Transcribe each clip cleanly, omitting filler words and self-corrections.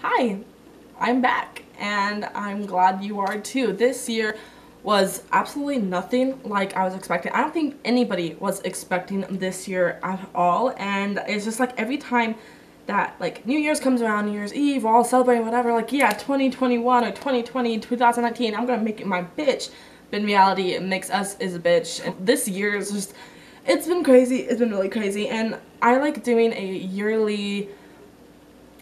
Hi, I'm back, and I'm glad you are too. This year was absolutely nothing like I was expecting. I don't think anybody was expecting this year at all, and it's just like every time that like New Year's comes around, New Year's Eve, we're all celebrating whatever, like yeah, 2021 or 2020, 2019, I'm gonna make it my bitch. But in reality, it makes us is a bitch. And this year is just, it's been crazy. It's been really crazy, and I like doing a yearly,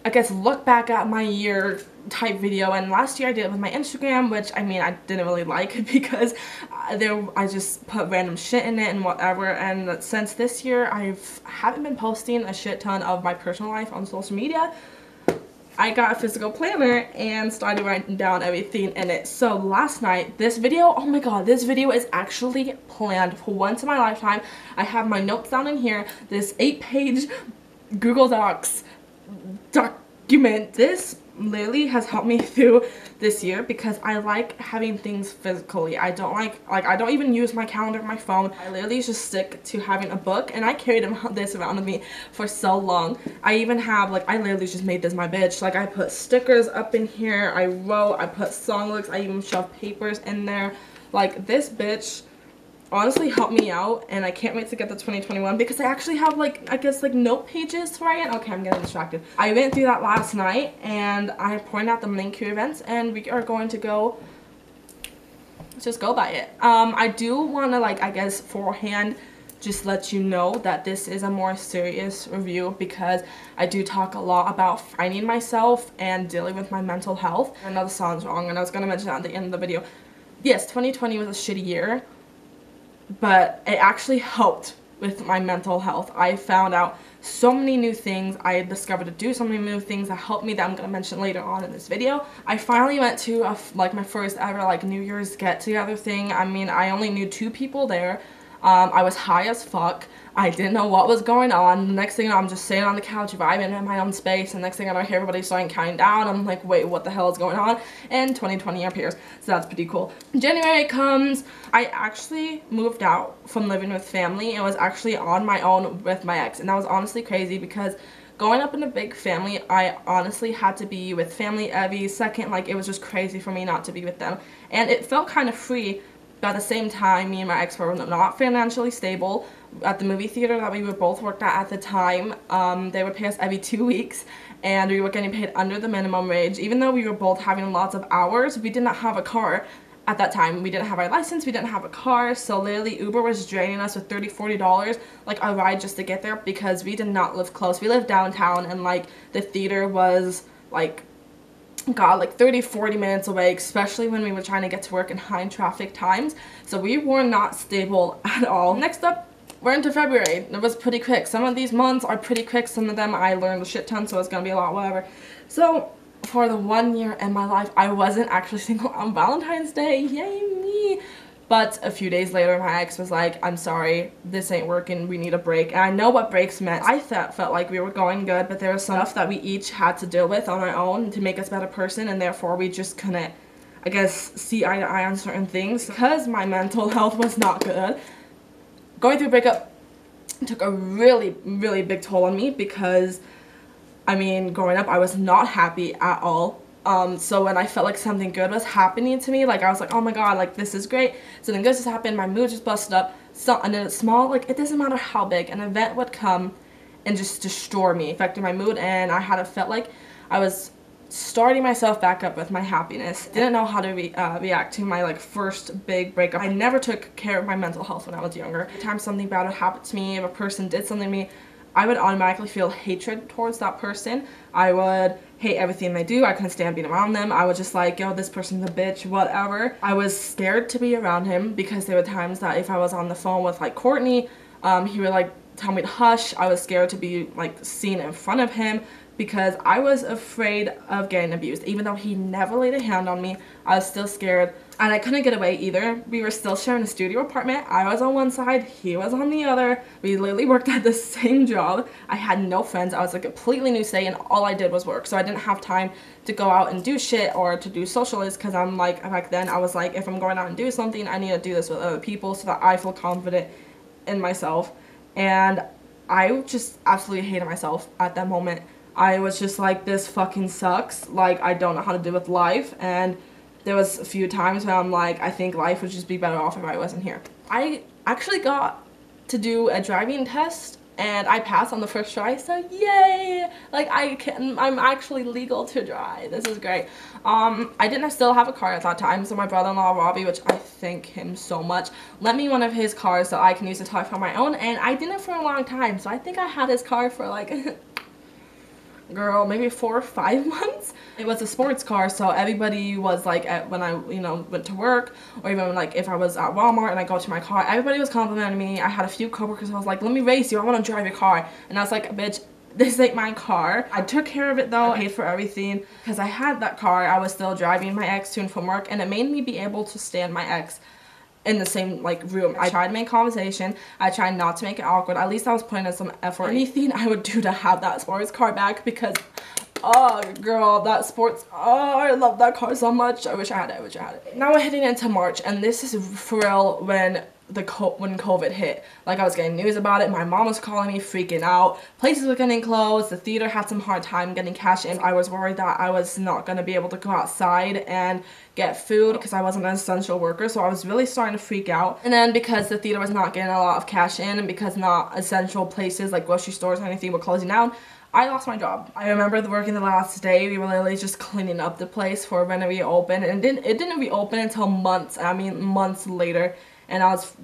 I guess, look back at my year type video. And last year I did it with my Instagram, which I mean I didn't really like because I just put random shit in it and whatever. And since this year haven't been posting a shit ton of my personal life on social media, I got a physical planner and started writing down everything in it. So last night, this video, oh my god, this video is actually planned for once in my lifetime. I have my notes down in here, this 8-page Google Docs document. This literally has helped me through this year because I like having things physically. I don't I don't even use my calendar on my phone. I literally just stick to having a book, and I carried this around with me for so long. I even have I literally just made this my bitch. Like I put stickers up in here, I wrote, I put song lyrics, I even shoved papers in there. Like this bitch honestly helped me out, and I can't wait to get the 2021 because I actually have I guess note pages for it. Okay, I'm getting distracted. I went through that last night and I pointed out the main Q events, and we are going to go just go by it. I do want to I guess beforehand just let you know that this is a more serious review because I do talk a lot about finding myself and dealing with my mental health. I know this sounds wrong, and I was going to mention that at the end of the video. Yes, 2020 was a shitty year, but it actually helped with my mental health. I found out so many new things. I discovered to do so many new things that helped me that I'm going to mention later on in this video. I finally went to my first ever New Year's get together thing. I mean, I only knew 2 people there. I was high as fuck. I didn't know what was going on. The next thing you know, I'm just sitting on the couch vibing in my own space, and next thing I know, I hear everybody starting counting down. I'm like, wait, what the hell is going on? And 2020 appears, so that's pretty cool. January comes. I actually moved out from living with family. It was actually on my own with my ex, and that was honestly crazy because growing up in a big family, I honestly had to be with family every second. It was just crazy for me not to be with them, and it felt kind of free. But at the same time, me and my ex were not financially stable. At the movie theater that we were both worked at the time, they would pay us every 2 weeks, and we were getting paid under the minimum wage. Even though we were both having lots of hours, we did not have a car at that time. We didn't have our license, we didn't have a car, so literally Uber was draining us with $30–40 a ride just to get there because we did not live close. We lived downtown, and the theater was God, 30–40 minutes away, especially when we were trying to get to work in high traffic times. So we were not stable at all. Next up, we're into February. It was pretty quick. Some of these months are pretty quick. Some of them I learned a shit ton, so it's gonna be a lot, whatever. So for the 1 year in my life, I wasn't actually single on Valentine's Day. Yay me! But a few days later, my ex was like, I'm sorry, this ain't working, we need a break. And I know what breaks meant. I felt like we were going good, but there was some stuff that we each had to deal with on our own to make us a better person, and therefore we just couldn't, I guess, see eye to eye on certain things. Because my mental health was not good, going through a breakup took a really, really big toll on me because, I mean, growing up, I was not happy at all. So when I felt like something good was happening to me, I was like, oh my god, this is great, something good just happened, my mood just busted up, so, and then it's small, it doesn't matter how big, an event would come and just destroy me, affecting my mood, and I had felt like I was starting myself back up with my happiness. Didn't know how to react to my first big breakup. I never took care of my mental health when I was younger. Every time something bad would happen to me, if a person did something to me, I would automatically feel hatred towards that person. I would hate everything they do. I couldn't stand being around them. I was just like, yo, this person's a bitch, whatever. I was scared to be around him because there were times that if I was on the phone with Courtney, he would tell me to hush. I was scared to be seen in front of him because I was afraid of getting abused. Even though he never laid a hand on me, I was still scared. And I couldn't get away either. We were still sharing a studio apartment. I was on one side, he was on the other. We literally worked at the same job. I had no friends. I was a completely new state, and all I did was work. So I didn't have time to go out and do shit or to do socialize because I'm back then I was if I'm going out and do something, I need to do this with other people so that I feel confident in myself. And I just absolutely hated myself at that moment. I was just like, this fucking sucks. Like, I don't know how to deal with life. And there was a few times where I'm like, I think life would just be better off if I wasn't here. I actually got to do a driving test and I passed on the first try, so yay! Like, I'm actually legal to drive. This is great. I didn't still have a car at that time, so my brother-in-law, Robbie, which I thank him so much, lent me one of his cars so I can use the toy for my own, and I did it for a long time, so I think I had his car for like girl, maybe 4 or 5 months. It was a sports car, so everybody was like, when I, went to work, or even like if I was at Walmart and I go to my car, everybody was complimenting me. I had a few coworkers who was like, let me race you, I want to drive your car. And I was like, bitch, this ain't my car. I took care of it though, I paid for everything. Because I had that car, I was still driving my ex to and from work, and it made me be able to stand my ex in the same like room. I tried to make conversation. I tried not to make it awkward. At least I was putting in some effort. Anything I would do to have that sports car back, because oh girl, that sports, oh, I love that car so much. I wish I had it. Now we're heading into March, and this is for real when when COVID hit. Like, I was getting news about it. My mom was calling me, freaking out. Places were getting closed. The theater had some hard time getting cash in. I was worried that I was not going to be able to go outside and get food because I wasn't an essential worker, so I was really starting to freak out. And then because the theater was not getting a lot of cash in, and because not essential places like grocery stores or anything were closing down, I lost my job. I remember working the last day, we were literally just cleaning up the place for when it reopened, and it didn't reopen until months later. And I was,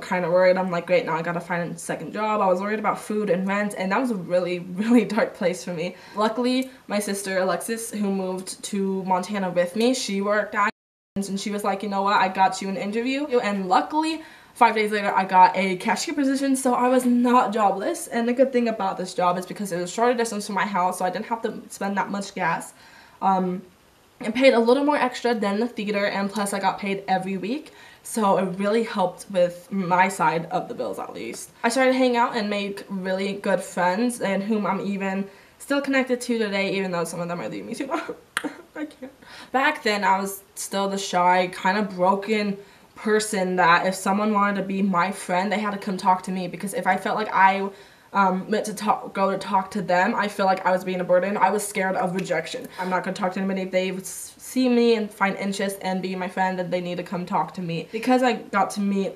kind of worried. I'm like, great, now I gotta find a second job. I was worried about food and rent, and that was a really, really dark place for me. Luckily, my sister Alexis, who moved to Montana with me, she worked at, and she was like, you know what, I got you an interview. And luckily, 5 days later, I got a cashier position, so I was not jobless. And the good thing about this job is because it was a shorter distance from my house, so I didn't have to spend that much gas. And paid a little more extra than the theater, and plus I got paid every week. So it really helped with my side of the bills, at least. I started hanging out and made really good friends, and whom I'm even still connected to today, even though some of them are leaving me too. I can't. Back then, I was still the shy, kind of broken person that if someone wanted to be my friend, they had to come talk to me, because if I felt like I meant to go to talk to them, I feel like I was being a burden. I was scared of rejection. I'm not going to talk to anybody. If they see me and find interest and be my friend, then they need to come talk to me. Because I got to meet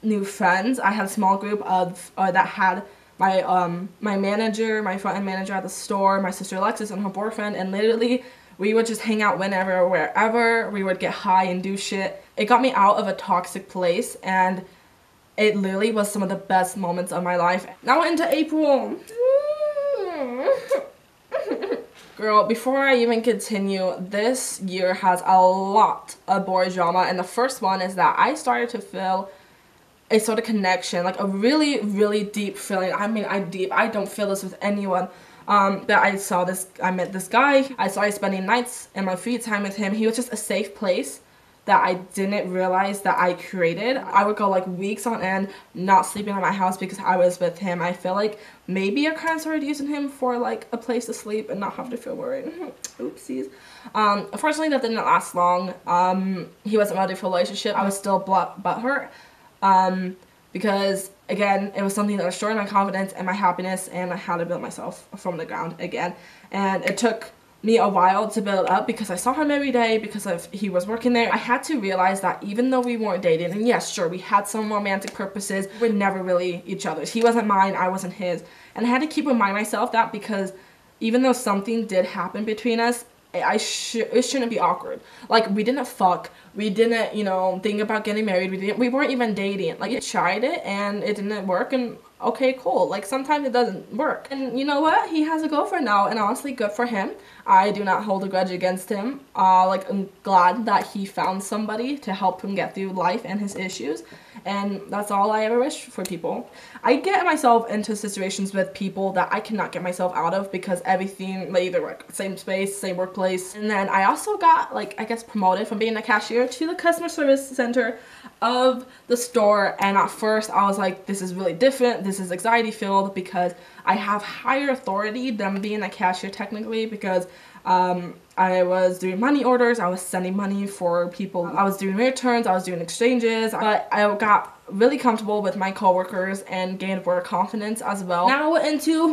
new friends, I had a small group of that had my manager, my front-end manager at the store, my sister Alexis, and her boyfriend, and literally we would just hang out whenever, wherever. We would get high and do shit. It got me out of a toxic place, and it literally was some of the best moments of my life. Now we're into April. Girl, before I even continue, this year has a lot of boy drama, and the first one is that I started to feel a sort of connection, like a really, really deep feeling. I mean, I don't feel this with anyone. That I met this guy. I started spending nights in my free time with him. He was just a safe place that I didn't realize that I created. I would go like weeks on end not sleeping at my house because I was with him. I feel like maybe I kind of started using him for like a place to sleep and not have to feel worried. Oopsies. Unfortunately, that didn't last long. He wasn't ready for a relationship. I was still butthurt because again, it was something that destroyed my confidence and my happiness, and I had to build myself from the ground again. And it took me a while to build up because I saw him every day because he was working there. I had to realize that even though we weren't dating, and yes, sure, we had some romantic purposes, we were never really each other's. He wasn't mine, I wasn't his. And I had to keep reminding myself that, because even though something did happen between us, it shouldn't be awkward. Like, we didn't fuck, we didn't, think about getting married, we weren't even dating. Like, I tried it and it didn't work, and okay, cool. Like, sometimes it doesn't work. And you know what? He has a girlfriend now, and honestly, good for him. I do not hold a grudge against him. I'm glad that he found somebody to help him get through life and his issues, and that's all I ever wish for people. I get myself into situations with people that I cannot get myself out of because everything, they either work same space, same workplace. And then I also got, I guess, promoted from being a cashier to the customer service center of the store, and at first I was like, this is really different, this is anxiety filled, because I have higher authority than being a cashier technically, because I was doing money orders, I was sending money for people, I was doing returns, I was doing exchanges, but I got really comfortable with my coworkers and gained more confidence as well. Now into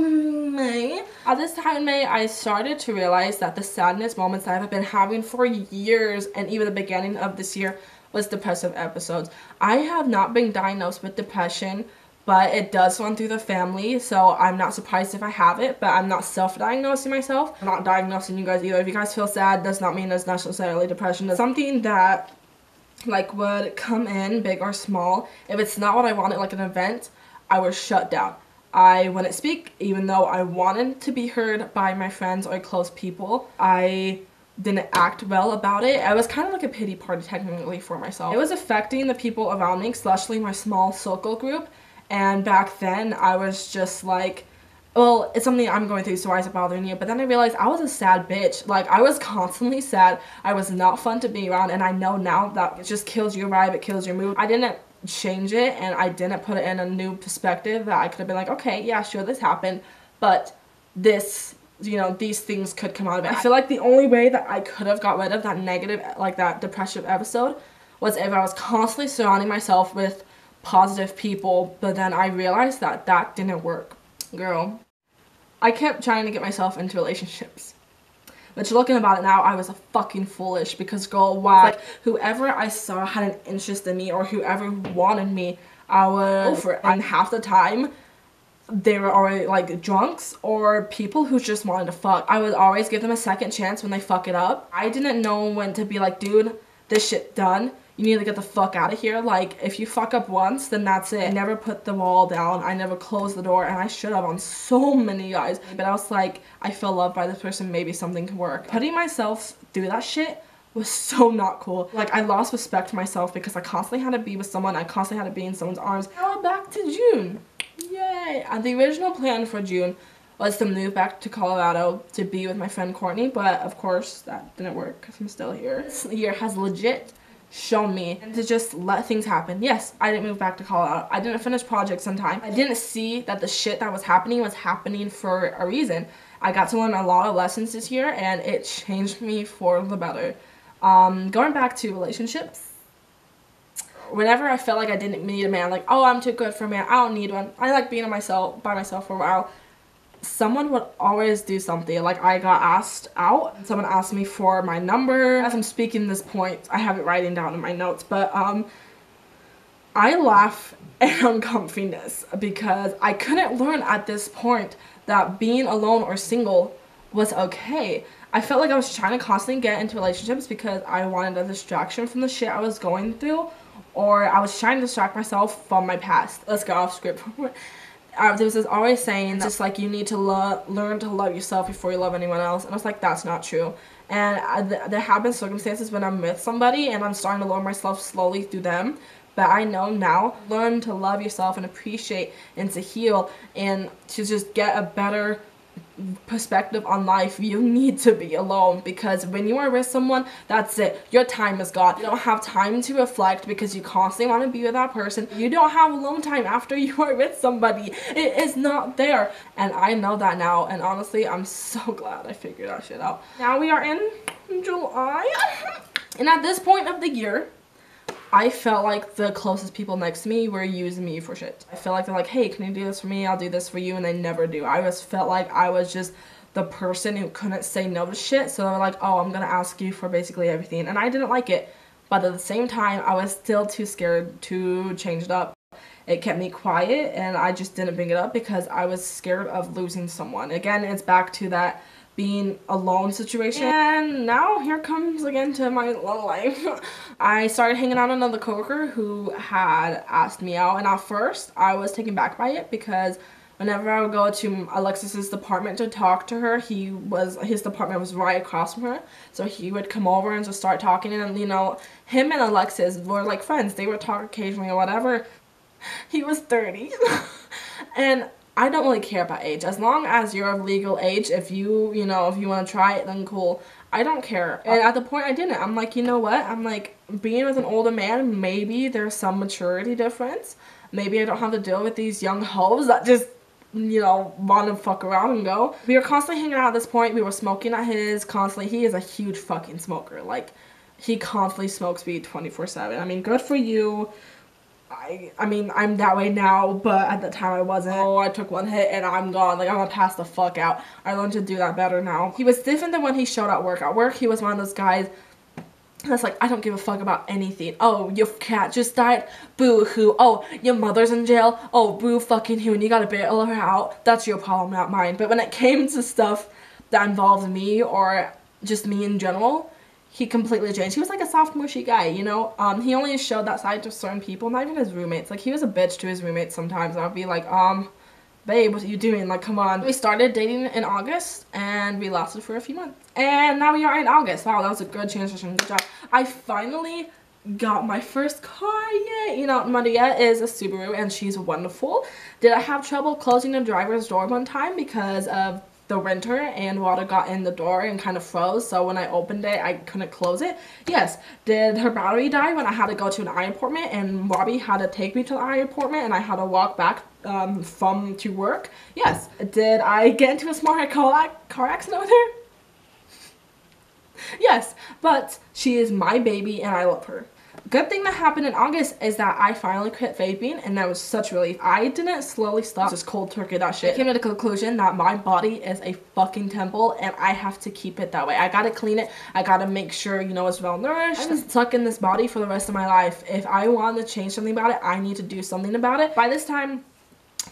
May. At this time in May, I started to realize that the sadness moments that I've been having for years, and even the beginning of this year, was depressive episodes. I have not been diagnosed with depression, but it does run through the family, so I'm not surprised if I have it, but I'm not self-diagnosing myself. I'm not diagnosing you guys either. If you guys feel sad, does not mean it's necessarily depression. It's something that like would come in big or small. If it's not what I wanted, like an event, I would shut down. I wouldn't speak, even though I wanted to be heard by my friends or close people. I didn't act well about it. I was kind of like a pity party technically for myself. It was affecting the people around me, especially my small circle group. And back then, I was just like, well, it's something I'm going through, so why is it bothering you? But then I realized I was a sad bitch. Like, I was constantly sad. I was not fun to be around, and I know now that it just kills your vibe, it kills your mood. I didn't change it, and I didn't put it in a new perspective that I could have been like, okay, yeah, sure, this happened, but this, you know, these things could come out of it. I feel like the only way that I could have got rid of that negative, like that depressive episode, was if I was constantly surrounding myself with positive people, but then I realized that that didn't work. Girl, I kept trying to get myself into relationships, which looking about it now, I was a fucking foolish, because girl, why? Like, whoever I saw had an interest in me, or whoever wanted me, I would go for it. And half the time, they were already like drunks or people who just wanted to fuck. I would always give them a second chance when they fuck it up. I didn't know when to be like, dude, this shit done. You need to get the fuck out of here. Like, if you fuck up once, then that's it. I never put the wall down. I never closed the door, and I should have on so many guys. But I was like, I feel loved by this person, maybe something can work. Putting myself through that shit was so not cool. Like, I lost respect for myself because I constantly had to be with someone. I constantly had to be in someone's arms. Now we're back to June. Yay. And the original plan for June was to move back to Colorado to be with my friend Courtney, but of course that didn't work because I'm still here. This year has legit shown me to just let things happen. Yes, I didn't move back to Colorado. I didn't finish projects on time. I didn't see that the shit that was happening for a reason. I got to learn a lot of lessons this year, and it changed me for the better. Going back to relationships, whenever I felt like I didn't need a man, like, oh, I'm too good for a man, I don't need one, I like being by myself for a while, someone would always do something. Like, I got asked out, someone asked me for my number. As I'm speaking this point, I have it writing down in my notes, but I laugh at uncomfiness because I couldn't learn at this point that being alone or single was okay. I felt like I was trying to constantly get into relationships because I wanted a distraction from the shit I was going through, or I was trying to distract myself from my past. Let's go off script. There was this always saying, just like, you need to learn to love yourself before you love anyone else. And I was like, that's not true. And there have been circumstances when I'm with somebody and I'm starting to lower myself slowly through them. But I know now, learn to love yourself and appreciate and to heal and to just get a better perspective on life. You need to be alone, because when you are with someone, that's it. Your time is gone. You don't have time to reflect because you constantly want to be with that person. You don't have alone time after you are with somebody. It is not there. And I know that now, and honestly, I'm so glad I figured that shit out. Now we are in July, and at this point of the year, I felt like the closest people next to me were using me for shit. I felt like they're like, hey, can you do this for me? I'll do this for you. And they never do. I just felt like I was just the person who couldn't say no to shit. So they were like, oh, I'm going to ask you for basically everything. And I didn't like it. But at the same time, I was still too scared to change it up. It kept me quiet, and I just didn't bring it up because I was scared of losing someone. Again, it's back to that being alone situation. And now here comes again to my love life. I started hanging out with another coworker who had asked me out, and at first I was taken back by it because whenever I would go to Alexis's department to talk to her, his department was right across from her, so he would come over and just start talking, and you know, him and Alexis were like friends. They would talk occasionally or whatever. He was 30 and I don't really care about age. As long as you're of legal age, if you want to try it, then cool. I don't care. And at the point I didn't. I'm like, you know what? I'm like, being with an older man, maybe there's some maturity difference. Maybe I don't have to deal with these young hoes that just you know, want to fuck around and go. We were constantly hanging out at this point. We were smoking at his constantly. He is a huge fucking smoker. Like, he constantly smokes weed 24/7. I mean, good for you. I mean, I'm that way now, but at the time I wasn't. Oh, I took one hit and I'm gone. Like, I'm gonna pass the fuck out. I learned to do that better now. He was different than when he showed at work. At work, he was one of those guys that's like, I don't give a fuck about anything. Oh, your cat just died? Boo-hoo. Oh, your mother's in jail? Oh, boo-fucking-hoo, and you gotta bail her out. That's your problem, not mine. But when it came to stuff that involved me or just me in general, he completely changed. He was like a soft, mushy guy, you know? He only showed that side to certain people, not even his roommates. Like, he was a bitch to his roommates sometimes. I'd be like, babe, what are you doing? Like, come on. We started dating in August, and we lasted for a few months. And now we are in August. Wow, that was a good transition. Good job. I finally got my first car. Yay! You know, Maria is a Subaru, and she's wonderful. Did I have trouble closing the driver's door one time because of the winter and water got in the door and kind of froze, so when I opened it I couldn't close it? Yes. Did her battery die when I had to go to an eye appointment and Robbie had to take me to the eye appointment and I had to walk back to work? Yes. Did I get into a small car accident with her? Yes, but she is my baby and I love her. Good thing that happened in August is that I finally quit vaping, and that was such relief. I didn't slowly stop, just cold turkey that shit. I came to the conclusion that my body is a fucking temple and I have to keep it that way. I gotta clean it. I gotta make sure, you know, it's well nourished. I'm stuck in this body for the rest of my life. If I want to change something about it, I need to do something about it. By this time,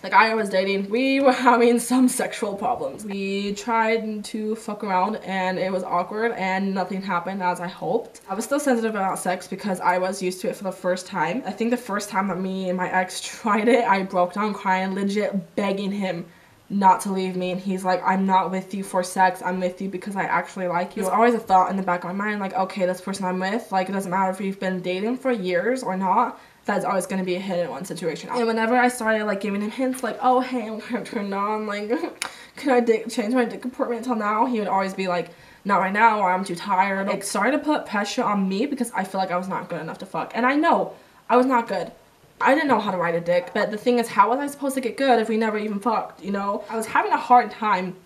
the guy I was dating, we were having some sexual problems. We tried to fuck around and it was awkward and nothing happened as I hoped. I was still sensitive about sex because I was used to it for the first time. I think the first time that me and my ex tried it, I broke down crying, legit begging him not to leave me, and he's like, I'm not with you for sex, I'm with you because I actually like you. There's always a thought in the back of my mind like, okay, this person I'm with, like, it doesn't matter if we've been dating for years or not, that's always going to be a hit-and-run situation. And whenever I started like giving him hints like, oh hey, I'm kind of turned on, like can I change my dick comportment until now, he would always be like, not right now, or I'm too tired. Like, started to put pressure on me because I feel like I was not good enough to fuck, and I know I was not good. I didn't know how to ride a dick, but the thing is, how was I supposed to get good if we never even fucked, you know? I was having a hard time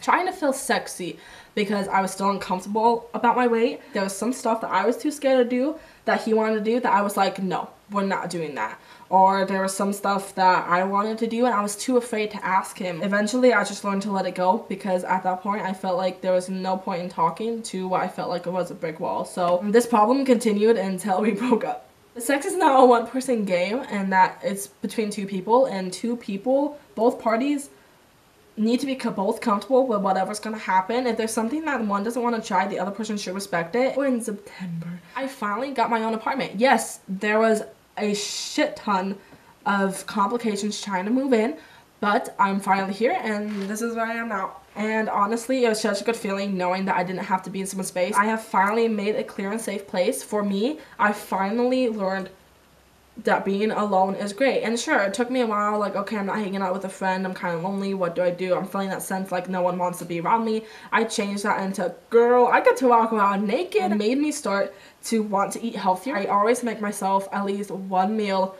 trying to feel sexy because I was still uncomfortable about my weight. There was some stuff that I was too scared to do that he wanted to do that I was like, no, we're not doing that. Or there was some stuff that I wanted to do and I was too afraid to ask him. Eventually, I just learned to let it go because at that point, I felt like there was no point in talking to what I felt like it was a brick wall. So this problem continued until we broke up. Sex is not a one-person game, and that it's between two people, and two people, both parties, need to be both comfortable with whatever's gonna happen. If there's something that one doesn't want to try, the other person should respect it. We're in September. I finally got my own apartment. Yes, there was a shit ton of complications trying to move in, but I'm finally here, and this is where I am now. And honestly, it was such a good feeling knowing that I didn't have to be in someone's space. I have finally made a clear and safe place for me. I finally learned that being alone is great. And sure, it took me a while, like, okay, I'm not hanging out with a friend, I'm kind of lonely, what do I do? I'm feeling that sense like no one wants to be around me. I changed that into, girl, I get to walk around naked. It made me start to want to eat healthier. I always make myself at least one meal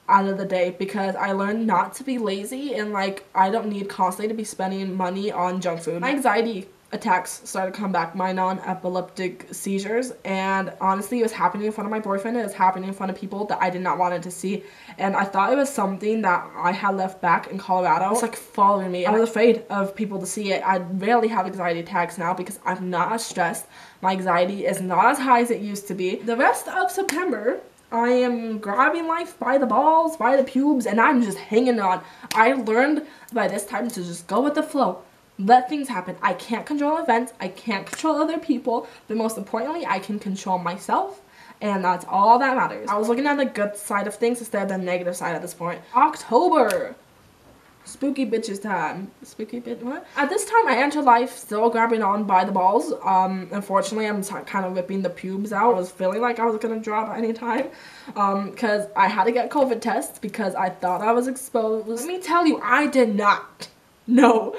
out of the day because I learned not to be lazy, and like, I don't need constantly to be spending money on junk food. My anxiety attacks started to come back, my non-epileptic seizures, and honestly, it was happening in front of my boyfriend. It was happening in front of people that I did not want it to see, and I thought it was something that I had left back in Colorado. It's like following me. I was afraid of people to see it. I rarely have anxiety attacks now because I'm not as stressed. My anxiety is not as high as it used to be. The rest of September, I am grabbing life by the balls, by the pubes, and I'm just hanging on. I learned by this time to just go with the flow. Let things happen. I can't control events. I can't control other people. But most importantly, I can control myself. And that's all that matters. I was looking at the good side of things instead of the negative side at this point. October. Spooky bitches time. Spooky bitch, what? At this time, I entered life still grabbing on by the balls. Unfortunately, I'm kind of ripping the pubes out. I was feeling like I was gonna drop at any time. Because I had to get COVID tests because I thought I was exposed. Let me tell you, I did not. No.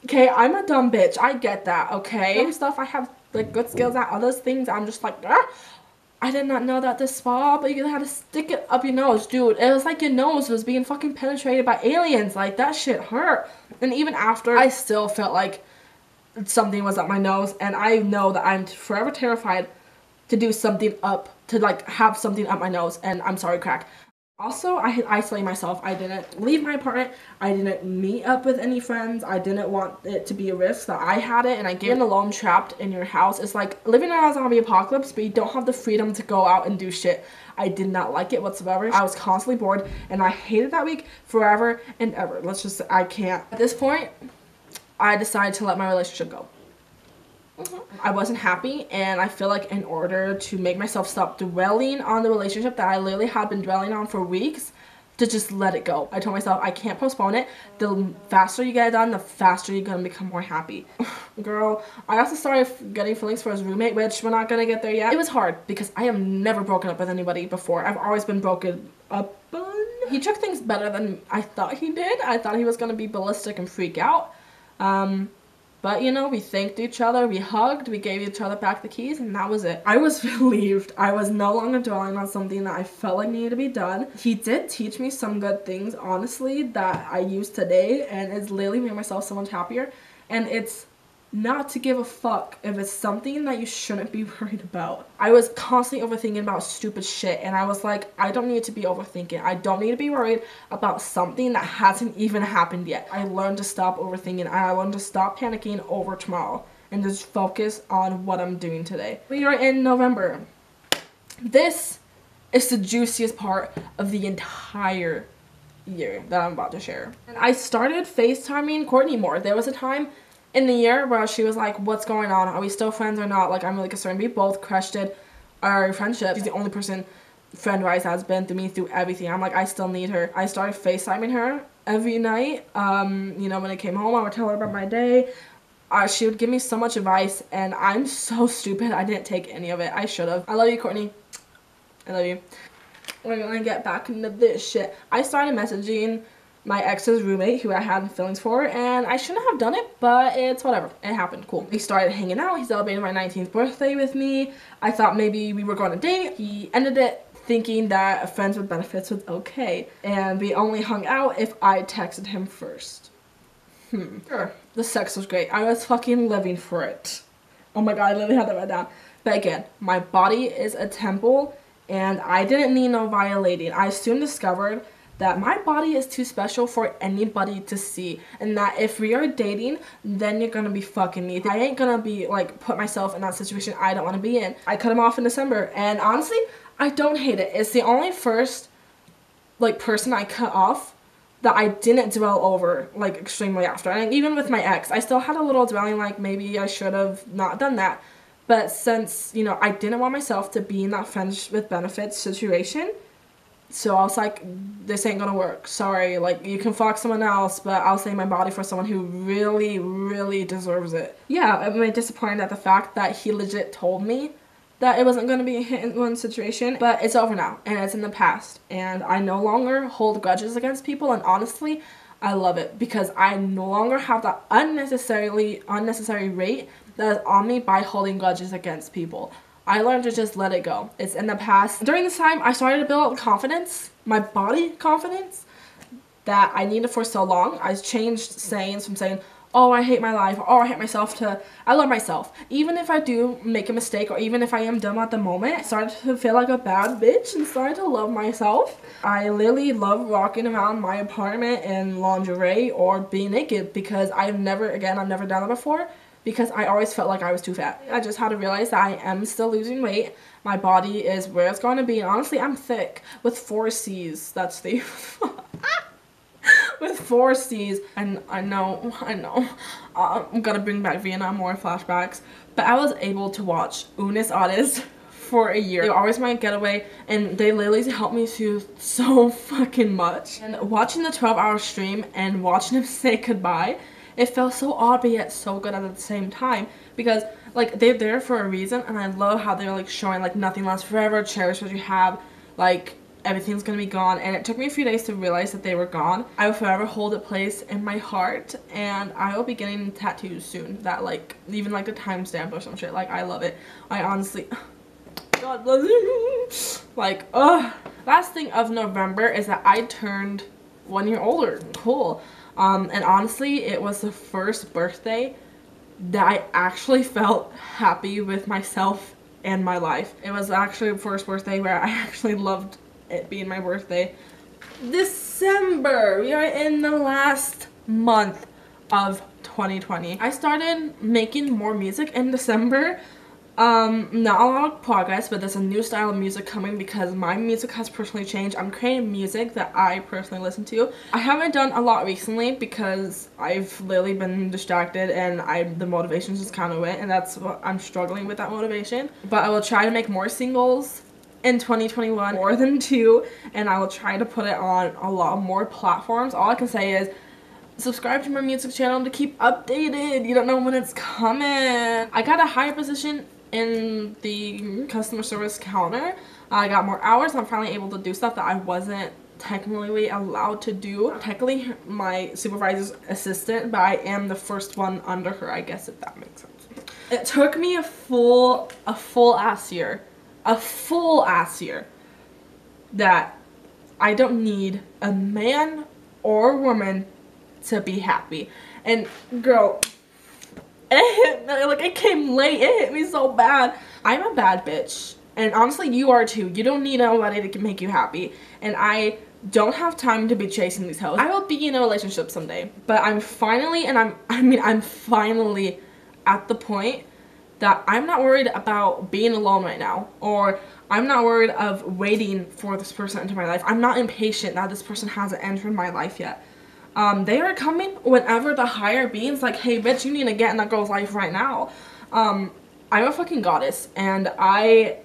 Okay, I'm a dumb bitch. I get that, okay? Some stuff I have, like, good skills at. Other things, I'm just like, ah. I did not know that this swab, you had to stick it up your nose. Dude, it was like your nose was being fucking penetrated by aliens. Like, that shit hurt. And even after, I still felt like something was up my nose. And I know that I'm forever terrified to do something up, to like have something up my nose. And I'm sorry, crack. Also, I had isolated myself. I didn't leave my apartment. I didn't meet up with any friends. I didn't want it to be a risk that I had it, and I get alone trapped in your house. It's like living in a zombie apocalypse, but you don't have the freedom to go out and do shit. I did not like it whatsoever. I was constantly bored, and I hated that week forever and ever. I can't. At this point, I decided to let my relationship go. I wasn't happy, and I feel like in order to make myself stop dwelling on the relationship that I literally had been dwelling on for weeks, to just let it go. I told myself I can't postpone it. The faster you get it done, the faster you're gonna become more happy. Girl, I also started getting feelings for his roommate, which we're not gonna get there yet. It was hard because I have never broken up with anybody before. I've always been broken up on. He took things better than I thought he did. I thought he was gonna be ballistic and freak out. But, you know, we thanked each other, we hugged, we gave each other back the keys, and that was it. I was relieved. I was no longer dwelling on something that I felt like needed to be done. He did teach me some good things, honestly, that I use today, and it's literally made myself so much happier. And it's not to give a fuck if it's something that you shouldn't be worried about. I was constantly overthinking about stupid shit, and I was like, I don't need to be overthinking. I don't need to be worried about something that hasn't even happened yet. I learned to stop overthinking, and I learned to stop panicking over tomorrow and just focus on what I'm doing today. We are in November. This is the juiciest part of the entire year that I'm about to share. And I started FaceTiming Courtney more. There was a time in the year where she was like, what's going on? Are we still friends or not? Like, I'm really concerned. We both crushed our friendship. She's the only person friend-wise that's been through me through everything. I'm like, I still need her. I started FaceTiming her every night. You know, when I came home, I would tell her about my day. She would give me so much advice, and I'm so stupid. I didn't take any of it. I should have. I love you, Courtney. I love you. We're gonna get back into this shit. I started messaging my ex's roommate, who I had feelings for, and I shouldn't have done it, but it's whatever. It happened. Cool. We started hanging out. He celebrated my 19th birthday with me. I thought maybe we were going to date. He ended it thinking that friends with benefits was okay, and we only hung out if I texted him first. Sure. The sex was great. I was fucking living for it. Oh my god, I literally had that right down. But again, my body is a temple, and I didn't need no violating. I soon discovered that my body is too special for anybody to see, and that if we are dating, then you're gonna be fucking me. I ain't gonna be like put myself in that situation I don't want to be in. I cut him off in December, and honestly, I don't hate it. It's the only first like person I cut off that I didn't dwell over like extremely after. And even with my ex, I still had a little dwelling, like maybe I should have not done that. But since, you know, I didn't want myself to be in that friends with benefits situation, so I was like, this ain't gonna work. Sorry, like, you can fuck someone else, but I'll save my body for someone who really, really deserves it. Yeah, I'm disappointed at the fact that he legit told me that it wasn't gonna be a hit-and-run situation, but it's over now, and it's in the past, and I no longer hold grudges against people, and honestly, I love it, because I no longer have that unnecessary weight that is on me by holding grudges against people. I learned to just let it go. It's in the past. During this time, I started to build up confidence, my body confidence, that I needed for so long. I changed sayings from saying, oh, I hate my life, or oh, I hate myself, to I love myself. Even if I do make a mistake, or even if I am dumb at the moment, I started to feel like a bad bitch and started to love myself. I literally love walking around my apartment in lingerie or being naked, because I've never done it before, because I always felt like I was too fat. I just had to realize that I am still losing weight. My body is where it's going to be, and honestly, I'm thick with 4 C's. That's the with 4 C's. And I know. I'm gonna bring back Vietnam more flashbacks. But I was able to watch Unis Artists for a year. They were always my getaway, and they literally helped me through so fucking much. And watching the 12-hour stream and watching him say goodbye, it felt so odd but yet so good at the same time, because like they're there for a reason, and I love how they're like showing like nothing lasts forever, cherish what you have, like everything's gonna be gone. And it took me a few days to realize that they were gone. I will forever hold a place in my heart, and I will be getting tattoos soon that like even like the timestamp or some shit. Like, I love it. I honestly God bless you. Like, last thing of November is that I turned 1 year older. Cool. And honestly, it was the first birthday that I actually felt happy with myself and my life. It was actually the first birthday where I actually loved it being my birthday. December, we are in the last month of 2020. I started making more music in December. Not a lot of progress, but there's a new style of music coming because my music has personally changed. I'm creating music that I personally listen to. I haven't done a lot recently because I've literally been distracted and the motivation just kind of went, and that's what I'm struggling with, that motivation. But I will try to make more singles in 2021, more than 2, and I will try to put it on a lot more platforms. All I can say is subscribe to my music channel to keep updated. You don't know when it's coming. I got a higher position in the customer service counter. I got more hours. I'm finally able to do stuff that I wasn't technically allowed to do. I'm technically my supervisor's assistant, but I am the first one under her, I guess, if that makes sense. It took me a full ass year that I don't need a man or woman to be happy. And girl, it came late. It hit me so bad. I'm a bad bitch, and honestly you are too. You don't need nobody to make you happy, and I don't have time to be chasing these hoes. I will be in a relationship someday, but I'm finally at the point that I'm not worried about being alone right now, or I'm not worried of waiting for this person into my life. I'm not impatient that this person hasn't entered my life yet. They are coming whenever the higher being's like, hey bitch, you need to get in that girl's life right now. I'm a fucking goddess, and I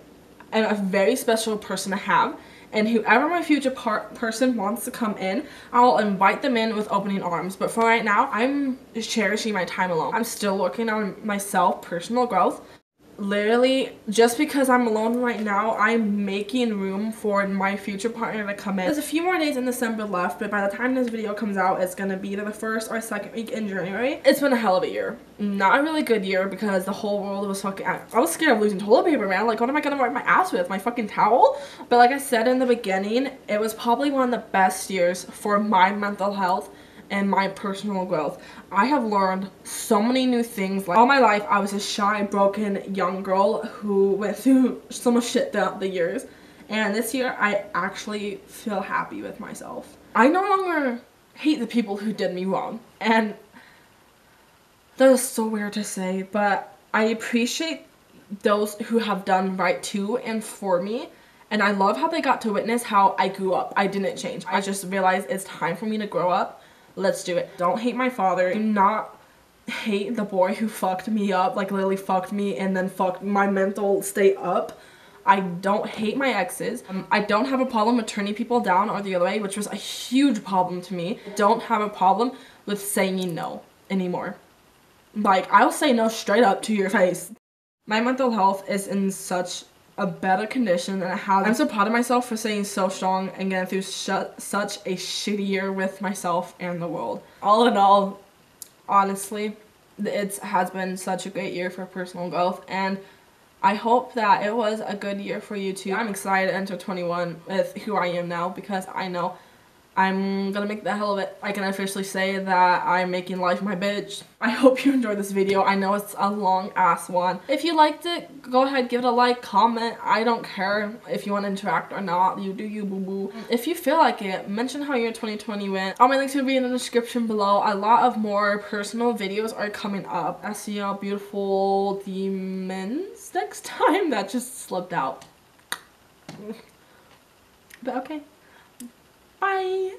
am a very special person to have, and whoever my future person wants to come in, I'll invite them in with opening arms. But for right now, I'm cherishing my time alone. I'm still working on myself, personal growth. Literally, just because I'm alone right now, I'm making room for my future partner to come in. There's a few more days in December left, but by the time this video comes out, it's gonna be either the 1st or 2nd week in January. It's been a hell of a year. Not a really good year because the whole world was fucking... I was scared of losing toilet paper, man. Like, what am I gonna wipe my ass with? My fucking towel? But like I said in the beginning, it was probably one of the best years for my mental health and my personal growth. I have learned so many new things. Like, all my life I was a shy, broken young girl who went through so much shit throughout the years, and this year I actually feel happy with myself. I no longer hate the people who did me wrong, and that is so weird to say, but I appreciate those who have done right to and for me. And I love how they got to witness how I grew up. I didn't change. I just realized it's time for me to grow up. Let's do it. Don't hate my father. Do not hate the boy who fucked me up, like literally fucked me and then fucked my mental state up. I don't hate my exes. I don't have a problem with turning people down or the other way, which was a huge problem to me. I don't have a problem with saying no anymore. Like, I'll say no straight up to your face. My mental health is in such a better condition than it has. I'm so proud of myself for staying so strong and getting through such a shitty year with myself and the world. All in all, honestly, it has been such a great year for personal growth, and I hope that it was a good year for you too. I'm excited to enter 21 with who I am now because I know I'm gonna make the hell of it. I can officially say that I'm making life my bitch. I hope you enjoyed this video. I know it's a long ass one. If you liked it, go ahead, give it a like, comment. I don't care if you want to interact or not. You do you, boo boo. If you feel like it, mention how your 2020 went. All my links will be in the description below. A lot of more personal videos are coming up. I see y'all beautiful demons next time. That just slipped out. But okay. Bye.